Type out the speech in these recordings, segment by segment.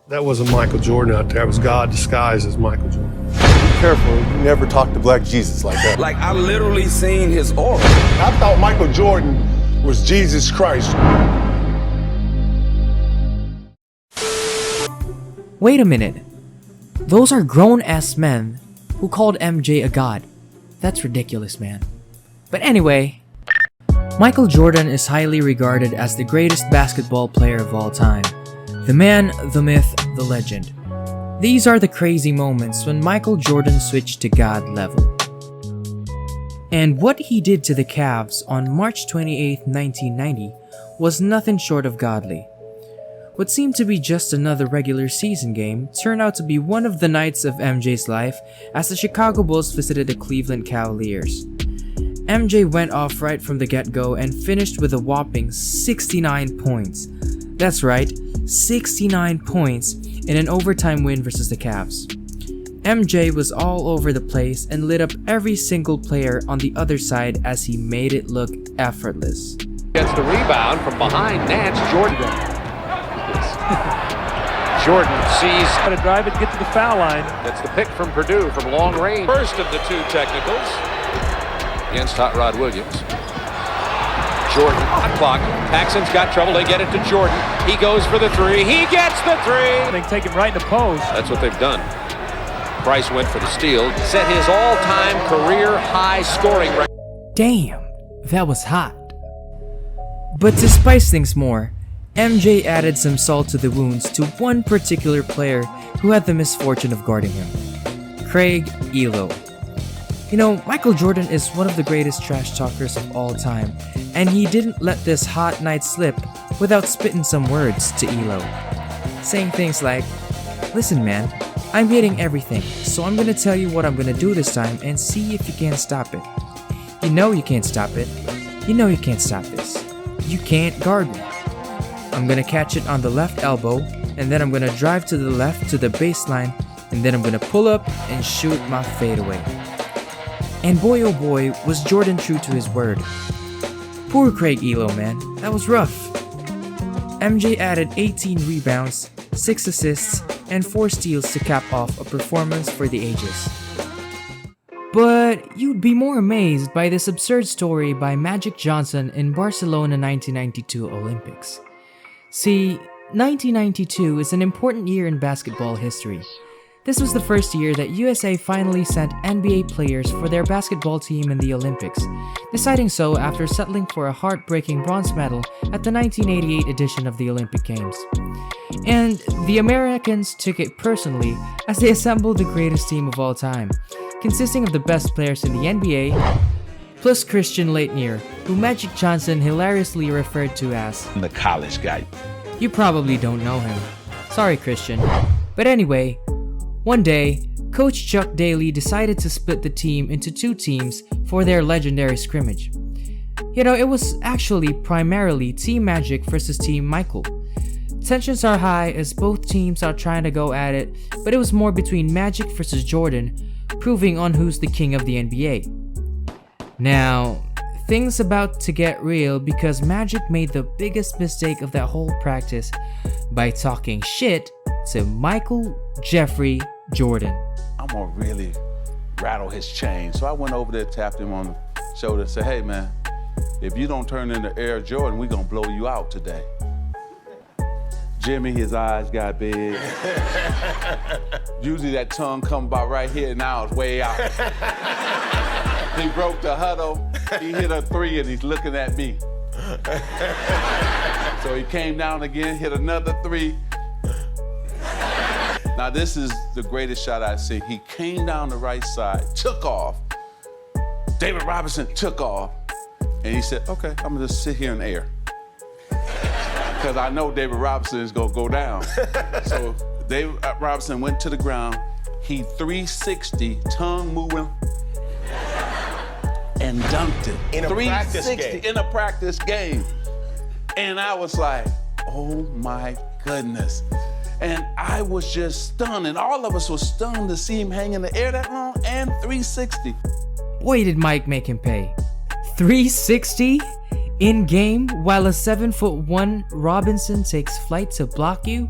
That wasn't Michael Jordan out there. It was God disguised as Michael Jordan. Be careful. You never talk to Black Jesus like that. Like, I literally seen his aura. I thought Michael Jordan was Jesus Christ. Wait a minute. Those are grown-ass men who called MJ a god. That's ridiculous, man. But anyway, Michael Jordan is highly regarded as the greatest basketball player of all time. The man, the myth, the legend. These are the crazy moments when Michael Jordan switched to God level. And what he did to the Cavs on March 28, 1990 was nothing short of godly. What seemed to be just another regular season game turned out to be one of the nights of MJ's life as the Chicago Bulls visited the Cleveland Cavaliers. MJ went off right from the get-go and finished with a whopping 69 points. That's right, 69 points in an overtime win versus the Cavs. MJ was all over the place and lit up every single player on the other side as he made it look effortless. Gets the rebound from behind Nance. Jordan. Jordan sees how to drive it, get to the foul line. That's the pick from Purdue from long range. First of the two technicals against Hot Rod Williams. Jordan, hot clock. Paxson's got trouble. They get it to Jordan. He goes for the three. He gets the three. They take him right in the post. That's what they've done. Price went for the steal. Set his all-time career high scoring record. Damn, that was hot. But to spice things more, MJ added some salt to the wounds to one particular player who had the misfortune of guarding him. Craig Ehlo. You know, Michael Jordan is one of the greatest trash talkers of all time, and he didn't let this hot night slip without spitting some words to Ehlo. Saying things like, "Listen man, I'm hitting everything, so I'm gonna tell you what I'm gonna do this time and see if you can't stop it. You know you can't stop it. You know you can't stop this. You can't guard me. I'm gonna catch it on the left elbow, and then I'm gonna drive to the left to the baseline, and then I'm gonna pull up and shoot my fadeaway." And boy oh boy, was Jordan true to his word. Poor Craig Ehlo, man, that was rough. MJ added 18 rebounds, 6 assists, and 4 steals to cap off a performance for the ages. But you'd be more amazed by this absurd story by Magic Johnson in Barcelona 1992 Olympics. See, 1992 is an important year in basketball history. This was the first year that USA finally sent NBA players for their basketball team in the Olympics, deciding so after settling for a heartbreaking bronze medal at the 1988 edition of the Olympic Games. And the Americans took it personally as they assembled the greatest team of all time, consisting of the best players in the NBA, plus Christian Laettner, who Magic Johnson hilariously referred to as the college guy. You probably don't know him. Sorry, Christian. But anyway, one day, Coach Chuck Daly decided to split the team into 2 teams for their legendary scrimmage. You know, it was actually primarily Team Magic versus Team Michael. Tensions are high as both teams are trying to go at it, but it was more between Magic versus Jordan, proving on who's the king of the NBA. Now, things about to get real because Magic made the biggest mistake of that whole practice by talking shit to Michael Jeffrey Jordan. I'm gonna really rattle his chain. So I went over there, tapped him on the shoulder, and said, "Hey man, if you don't turn into Air Jordan, we gonna blow you out today." Jimmy, his eyes got big. Usually that tongue come about right here, now it's way out. He broke the huddle, he hit a 3 and he's looking at me. So he came down again, hit another 3. Now this is the greatest shot I've seen. He came down the right side, took off. David Robinson took off. And he said, "Okay, I'm gonna just sit here in the air." Because I know David Robinson is gonna go down. So David Robinson went to the ground. He 360, tongue moving, and dunked it. In a practice game. In a practice game. And I was like, oh my goodness. And I was just stunned, and all of us were stunned to see him hang in the air that long and 360. Boy, did Mike make him pay. 360 in game while a 7'1" Robinson takes flight to block you?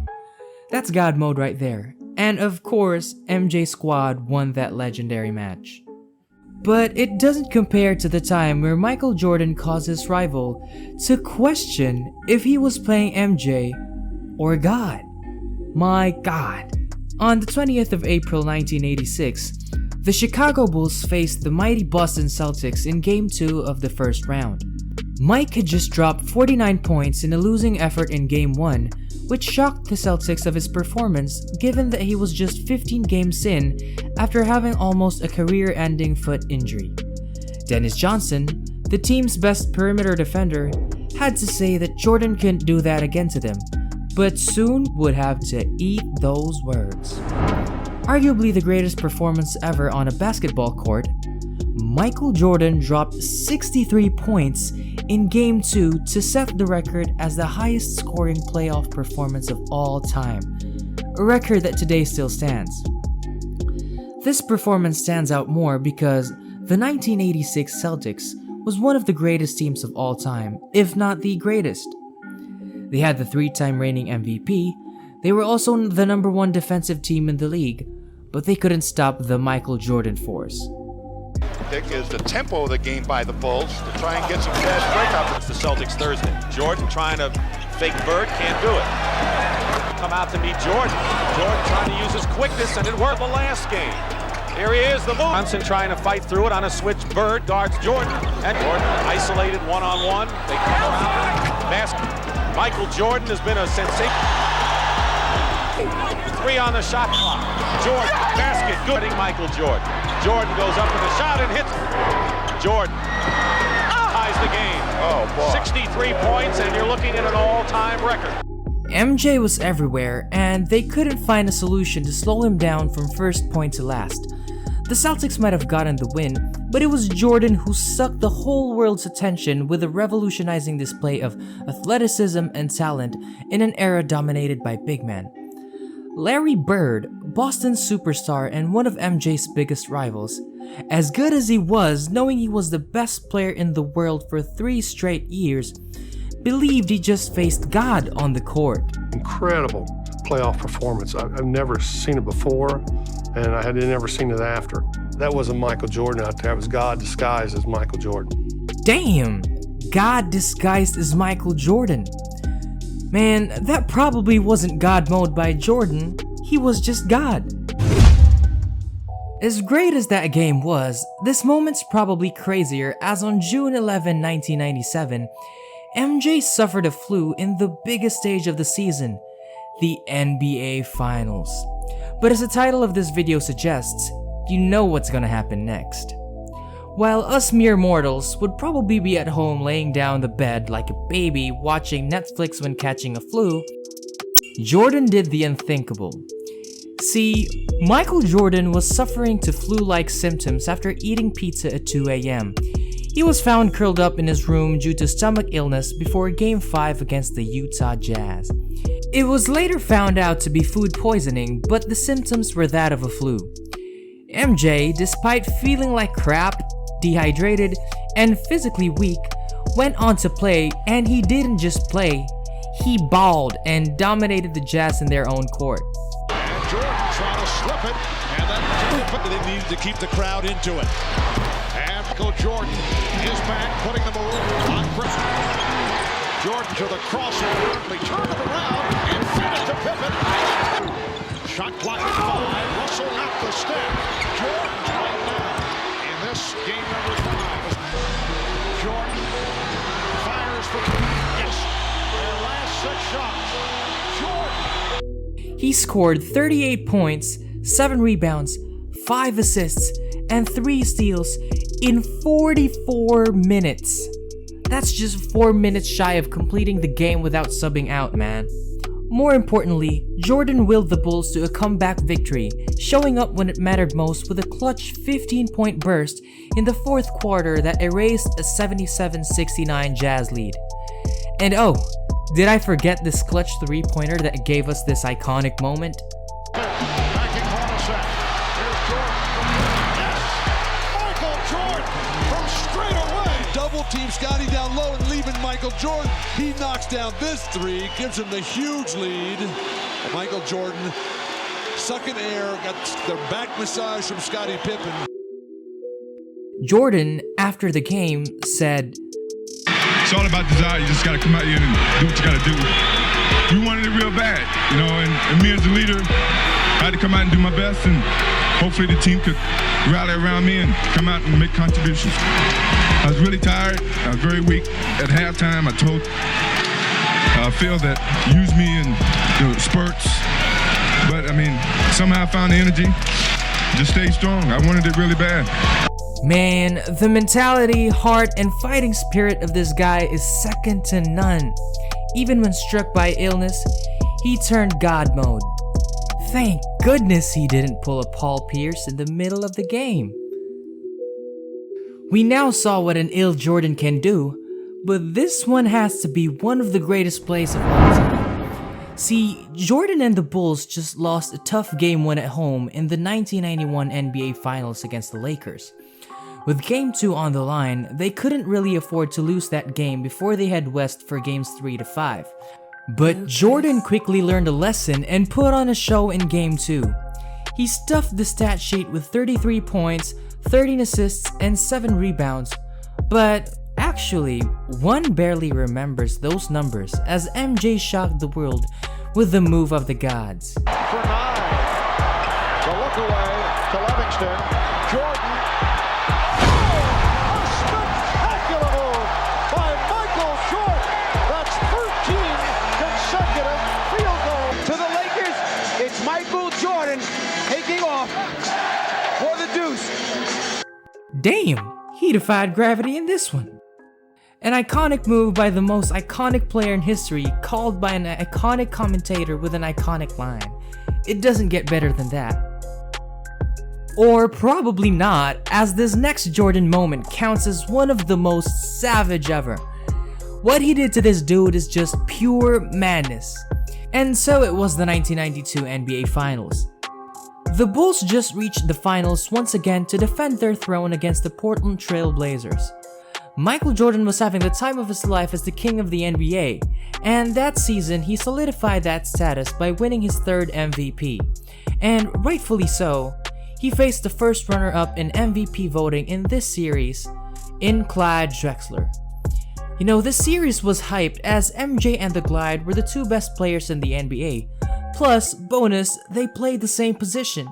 That's God mode right there. And of course, MJ squad won that legendary match. But it doesn't compare to the time where Michael Jordan caused his rival to question if he was playing MJ or God. My God. On the 20th of April 1986, the Chicago Bulls faced the mighty Boston Celtics in Game 2 of the first round. Mike had just dropped 49 points in a losing effort in Game 1, which shocked the Celtics of his performance given that he was just 15 games in after having almost a career-ending foot injury. Dennis Johnson, the team's best perimeter defender, had to say that Jordan couldn't do that again to them, but soon would have to eat those words. Arguably the greatest performance ever on a basketball court, Michael Jordan dropped 63 points in Game 2 to set the record as the highest scoring playoff performance of all time, a record that today still stands. This performance stands out more because the 1986 Celtics was one of the greatest teams of all time, if not the greatest. They had the 3-time reigning MVP, they were also the #1 defensive team in the league, but they couldn't stop the Michael Jordan force. Pick is the tempo of the game by the Bulls to try and get some fast breakup. It's the Celtics Thursday. Jordan trying to fake Bird, can't do it. Come out to meet Jordan. Jordan trying to use his quickness, and it worked the last game. Here he is, the move. Johnson trying to fight through it on a switch. Bird guards Jordan, and Jordan isolated one-on-one. They come around. Basket. Michael Jordan has been a sensation. 3 on the shot clock. Jordan, basket, good. Michael Jordan. Jordan goes up with a shot and hits. Jordan ties the game. Oh, boy. 63 points, and you're looking at an all-time record. MJ was everywhere, and they couldn't find a solution to slow him down from first point to last. The Celtics might have gotten the win, but it was Jordan who sucked the whole world's attention with a revolutionizing display of athleticism and talent in an era dominated by big men. Larry Bird, Boston's superstar and one of MJ's biggest rivals, as good as he was, knowing he was the best player in the world for 3 straight years, believed he just faced God on the court. Incredible playoff performance. I've never seen it before, and I had never seen it after. That wasn't Michael Jordan out there. It was God disguised as Michael Jordan. Damn! God disguised as Michael Jordan. Man, that probably wasn't God mode by Jordan, he was just God. As great as that game was, this moment's probably crazier as on June 11, 1997, MJ suffered a flu in the biggest stage of the season, the NBA Finals. But as the title of this video suggests, you know what's gonna happen next. While us mere mortals would probably be at home laying down the bed like a baby watching Netflix when catching a flu, Jordan did the unthinkable. See, Michael Jordan was suffering to flu-like symptoms after eating pizza at 2 a.m. He was found curled up in his room due to stomach illness before Game 5 against the Utah Jazz. It was later found out to be food poisoning, but the symptoms were that of a flu. MJ, despite feeling like crap, dehydrated, and physically weak, went on to play, and he didn't just play, he balled and dominated the Jazz in their own court. And Jordan trying to slip it, and then they needed to keep the crowd into it. And Michael Jordan is back, putting the move on Chris. Jordan to the crossover, they turn it around, and finish to Pippen. Shot clock at 5, Russell at the step. Jordan right now in this game number 5. Jordan fires for yes, their last 6 shots. Jordan. He scored 38 points, 7 rebounds, 5 assists, and 3 steals in 44 minutes. That's just 4 minutes shy of completing the game without subbing out, man. More importantly, Jordan willed the Bulls to a comeback victory, showing up when it mattered most with a clutch 15-point burst in the fourth quarter that erased a 77-69 Jazz lead. And oh, did I forget this clutch 3-pointer that gave us this iconic moment? Backing Hornacek. Here's Jordan. Yes! Michael Jordan from straight away. Double team Scotty down low and leaving Michael Jordan. He knocks down this 3, gives him the huge lead, Michael Jordan sucking air, got the back massage from Scottie Pippen. Jordan, after the game, said, "It's all about desire. You just got to come out here and do what you got to do. We wanted it real bad, you know, and me as a leader, I had to come out and do my best, and hopefully the team could rally around me and come out and make contributions. I was really tired. I was very weak. At halftime, I told Phil that use me in spurts, but I mean, somehow I found the energy. Just stay strong. I wanted it really bad." Man, the mentality, heart, and fighting spirit of this guy is second to none. Even when struck by illness, he turned God mode. Thank goodness he didn't pull a Paul Pierce in the middle of the game. We now saw what an ill Jordan can do, but this one has to be one of the greatest plays of all time. See, Jordan and the Bulls just lost a tough Game 1 at home in the 1991 NBA Finals against the Lakers. With Game 2 on the line, they couldn't really afford to lose that game before they head west for Games 3 to 5. But Jordan quickly learned a lesson and put on a show in Game 2. He stuffed the stat sheet with 33 points, 13 assists, and 7 rebounds. But actually, one barely remembers those numbers as MJ shocked the world with the move of the gods. For 9. The look away to Livingston. Jordan. Damn, he defied gravity in this one. An iconic move by the most iconic player in history, called by an iconic commentator with an iconic line. It doesn't get better than that. Or probably not, as this next Jordan moment counts as one of the most savage ever. What he did to this dude is just pure madness. And so it was the 1992 NBA Finals. The Bulls just reached the finals once again to defend their throne against the Portland Trail Blazers. Michael Jordan was having the time of his life as the king of the NBA, and that season he solidified that status by winning his 3rd MVP. And rightfully so, he faced the first runner-up in MVP voting in this series, in Clyde Drexler. You know, this series was hyped as MJ and the Glide were the 2 best players in the NBA. Plus, bonus, they played the same position.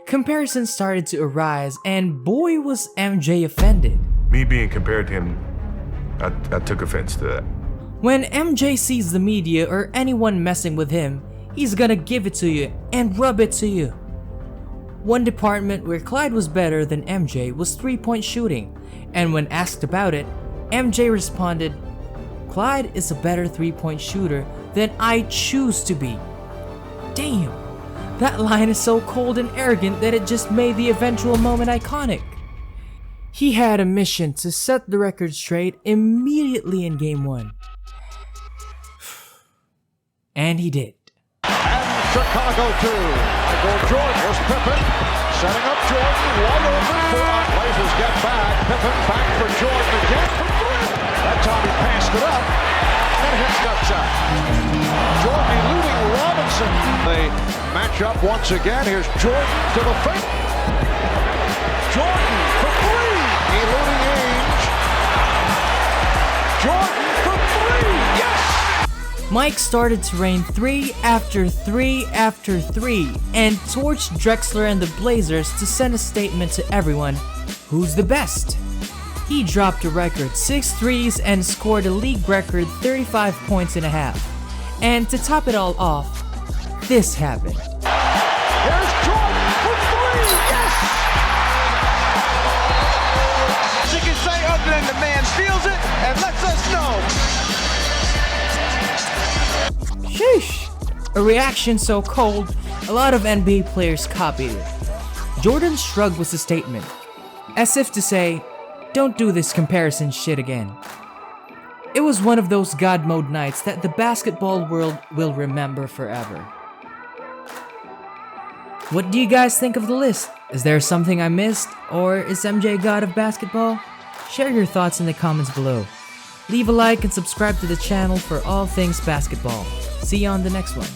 Comparisons started to arise, and boy was MJ offended. Me being compared to him, I took offense to that. When MJ sees the media or anyone messing with him, he's gonna give it to you and rub it to you. One department where Clyde was better than MJ was 3-point shooting, and when asked about it, MJ responded, "Clyde is a better 3-point shooter than I choose to be." Damn, that line is so cold and arrogant that it just made the eventual moment iconic. He had a mission to set the record straight immediately in Game 1. And he did. And Chicago 2. Michael Jordan. Here's Pippen. Setting up Jordan. Wide open for Blazers get back. Pippen back for Jordan again. That time he passed it up. And hits that shot. Jordan eluding Robinson. They match up once again. Here's Jordan to the fake. Jordan for 3. Eluding Ainge. Jordan for 3. Yes! Mike started to rain 3 after 3 after 3 and torched Drexler and the Blazers to send a statement to everyone, who's the best? He dropped a record 6 threes and scored a league record 35 points in a half. And to top it all off, this happened. Here's Jordan for 3. Yes! She can say other than the man feels it and lets us know. Sheesh! A reaction so cold, a lot of NBA players copied it. Jordan's shrug was a statement, as if to say, don't do this comparison shit again. It was one of those God mode nights that the basketball world will remember forever. What do you guys think of the list? Is there something I missed? Or is MJ God of basketball? Share your thoughts in the comments below. Leave a like and subscribe to the channel for all things basketball. See you on the next one.